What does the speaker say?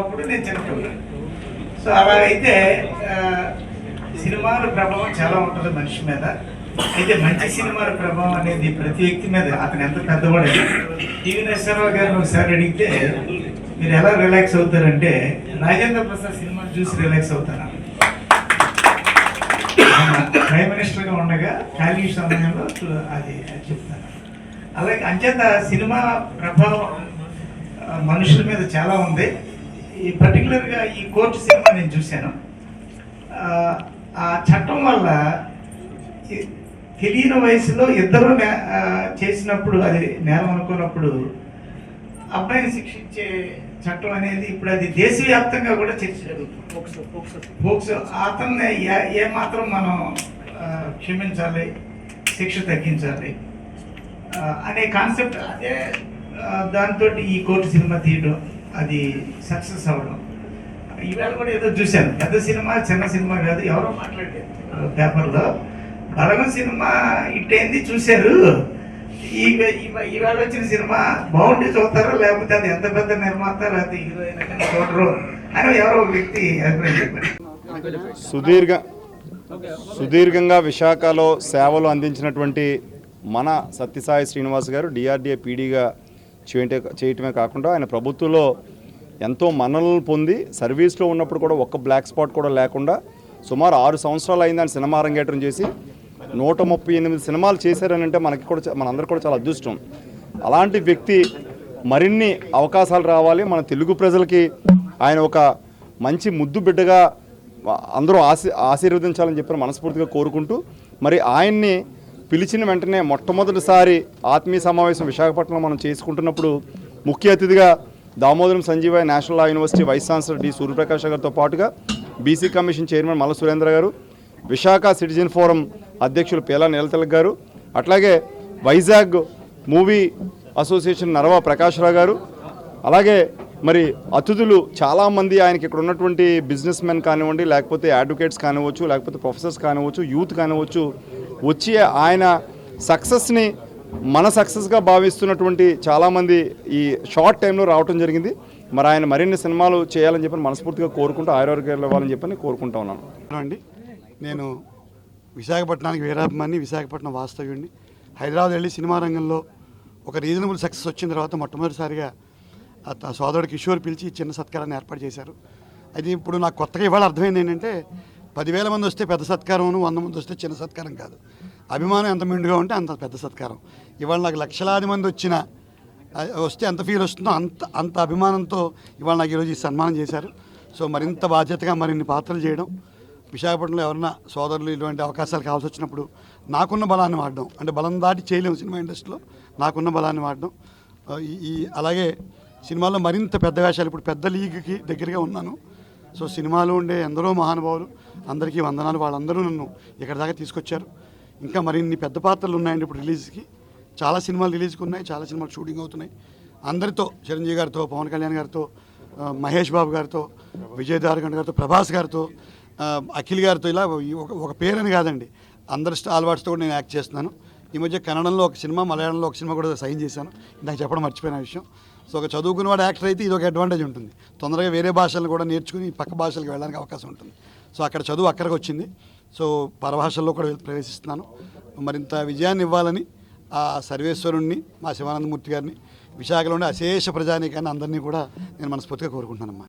అప్పుడు నేను చిన్నపిల్లలు. సో అలాగైతే సినిమాల ప్రభావం చాలా ఉంటుంది మనిషి మీద. అయితే మంచి సినిమాల ప్రభావం అనేది ప్రతి వ్యక్తి మీద, అతను ఎంత పెద్దవాడు. టీవీ నరసింహారావు గారిని ఒకసారి అడిగితే మీరు ఎలా రిలాక్స్ అవుతారంటే, రాజేంద్ర ప్రసాద్ సినిమా చూసి రిలాక్స్ అవుతాను. ప్రైమ్ మినిస్టర్గా ఉండగా ఖాళీ సమయంలో అది చెప్తాను. అలాగే అంచేత సినిమా ప్రభావం మనుషుల మీద చాలా ఉంది. ఈ పర్టికులర్గా ఈ కోర్టు సినిమా నేను చూశాను. ఆ చట్టం వల్ల తెలియని వయసులో ఇద్దరు చేసినప్పుడు, అది నేరం అనుకున్నప్పుడు అబ్బాయిని శిక్షించే చట్టం అనేది ఇప్పుడు అది దేశవ్యాప్తంగా కూడా చర్చ జరుగుతుంది. అతన్ని ఏమాత్రం మనం క్షమించాలి, శిక్ష తగ్గించాలి అనే కాన్సెప్ట్, అదే దాంతో ఈ కోర్టు సినిమా తీయడం, అది సక్సెస్ అవ్వడం. ఈవేళ కూడా ఏదో చూశాను, పెద్ద సినిమా చిన్న సినిమా కాదు, ఎవరో మాట్లాడారు పేపర్లో, బలగం సినిమా హిట్ అయింది చూశారు, ఈవేళ వచ్చిన సినిమా బాగుండి చూస్తారో లేకపోతే అది ఎంత పెద్ద నిర్మాత లేకపోతే హీరోయిన్ కానీ చూడరు అని ఎవరో ఒక వ్యక్తి అభిప్రాయం చెప్పారు. సుదీర్ఘంగా విశాఖలో సేవలు అందించినటువంటి మన సత్యసాయి శ్రీనివాస్ గారు డిఆర్డీఏ పీడీగా చేయటమే కాకుండా ఆయన ప్రభుత్వంలో ఎంతో మన్ననలు పొంది సర్వీస్లో ఉన్నప్పుడు కూడా ఒక్క బ్లాక్ స్పాట్ కూడా లేకుండా సుమారు 6 సంవత్సరాలు అయింది ఆయన సినిమా అరంగేట్రం చేసి 138 సినిమాలు చేశారనంటే మనందరికీ కూడా చాలా అదృష్టం. అలాంటి వ్యక్తి మరిన్ని అవకాశాలు రావాలి, మన తెలుగు ప్రజలకి ఆయన ఒక మంచి ముద్దు బిడ్డగా అందరూ ఆశీర్వదించాలని చెప్పి మనస్ఫూర్తిగా కోరుకుంటూ, మరి ఆయన్ని పిలిచిన వెంటనే మొట్టమొదటిసారి ఆత్మీయ సమావేశం విశాఖపట్నంలో మనం చేసుకుంటున్నప్పుడు ముఖ్య అతిథిగా Damodaram Sanjivayya national law university vice chancellor D Suryaprakash గారితో పాటుగా బీసీ కమిషన్ చైర్మన్ మల్ల సురేంద్ర గారు, విశాఖ సిటిజన్ ఫోరం అధ్యక్షులు పేలా నీలతిలక్ గారు, అట్లాగే వైజాగ్ మూవీ అసోసియేషన్ నరవా ప్రకాశ్రావు గారు, అలాగే మరి అతిథులు చాలామంది ఆయనకి ఇక్కడ ఉన్నటువంటి బిజినెస్ మెన్ కానివ్వండి, లేకపోతే అడ్వకేట్స్ కానివ్వచ్చు, లేకపోతే ప్రొఫెసర్స్ కానివ్వచ్చు, యూత్ కానివ్వచ్చు, వచ్చి ఆయన సక్సెస్ని మన సక్సెస్గా భావిస్తున్నటువంటి చాలామంది ఈ షార్ట్ టైంలో రావటం జరిగింది. మరి ఆయన మరిన్ని సినిమాలు చేయాలని చెప్పి మనస్ఫూర్తిగా కోరుకుంటూ ఆరోగ్యాలు ఇవ్వాలని చెప్పని కోరుకుంటా ఉన్నాను. అండి, నేను విశాఖపట్నానికి వీరాభిమాని, విశాఖపట్నం వాస్తవ్యుడిని. హైదరాబాద్ వెళ్ళి సినిమా రంగంలో ఒక రీజనబుల్ సక్సెస్ వచ్చిన తర్వాత మొట్టమొదటిసారిగా సోదరుడు కిషోర్ పిలిచి చిన్న సత్కారాన్ని ఏర్పాటు చేశారు. అది ఇప్పుడు నాకు కొత్తగా ఇవాళ అర్థమైంది ఏంటంటే, 10,000 మంది వస్తే పెద్ద సత్కారం, 100 మంది వస్తే చిన్న సత్కారం కాదు. అభిమానం ఎంత మెండుగా ఉంటే అంత పెద్ద సత్కారం. ఇవాళ నాకు లక్షలాది మంది వస్తే ఎంత ఫీల్ వస్తుందో అంత అభిమానంతో ఇవాళ నాకు ఈరోజు ఈ సన్మానం చేశారు. సో మరింత బాధ్యతగా మరిన్ని పాత్రలు చేయడం, విశాఖపట్నంలో ఎవరన్నా సోదరులు ఇటువంటి అవకాశాలు కావాల్సి వచ్చినప్పుడు నాకున్న బలాన్ని వాడడం, అంటే బలం దాటి చేయలేము సినిమా ఇండస్ట్రీలో, నాకున్న బలాన్ని వాడడం. అలాగే సినిమాలో మరింత పెద్ద వేషాలు, ఇప్పుడు పెద్ద లీగ్కి దగ్గరగా ఉన్నాను. సో సినిమాలో ఉండే ఎందరో మహానుభావులు, అందరికీ వందనాలు. వాళ్ళందరూ నన్ను ఇక్కడ దాకా తీసుకొచ్చారు. ఇంకా మరిన్ని పెద్ద పాత్రలు ఉన్నాయండి ఇప్పుడు రిలీజ్కి. చాలా సినిమాలు రిలీజ్కి ఉన్నాయి, చాలా సినిమాలు షూటింగ్ అవుతున్నాయి. అందరితో, చిరంజీవి గారితో, పవన్ కళ్యాణ్ గారితో, మహేష్ బాబు గారితో, విజయ్ దేవరకొండ గారితో, ప్రభాస్ గారితో, అఖిల్ గారితో, ఇలా ఒక పేరని కాదండి, అందరి స్టాల్వార్డ్స్తో కూడా నేను యాక్ట్ చేస్తున్నాను. ఈ మధ్య కన్నడంలో ఒక సినిమా, మలయాళంలో ఒక సినిమా కూడా సైన్ చేశాను. నాకు చెప్పడం మర్చిపోయిన విషయం. సో ఒక చదువుకున్నవాడు యాక్టర్ అయితే ఇది ఒక అడ్వాంటేజ్ ఉంటుంది, తొందరగా వేరే భాషలను కూడా నేర్చుకుని పక్క భాషలకు వెళ్ళడానికి అవకాశం ఉంటుంది. సో అక్కడ చదువు అక్కడికి వచ్చింది. సో పరభాషల్లో కూడా ప్రవేశిస్తున్నాను. మరింత విజయాన్ని ఇవ్వాలని ఆ సర్వేశ్వరుణ్ణి, మా శివానందమూర్తి గారిని, విశాఖలో ఉండే అశేష ప్రజానీకాన్ని అందరినీ కూడా నేను మనస్ఫూర్తిగా కోరుకుంటున్నానమ్మా.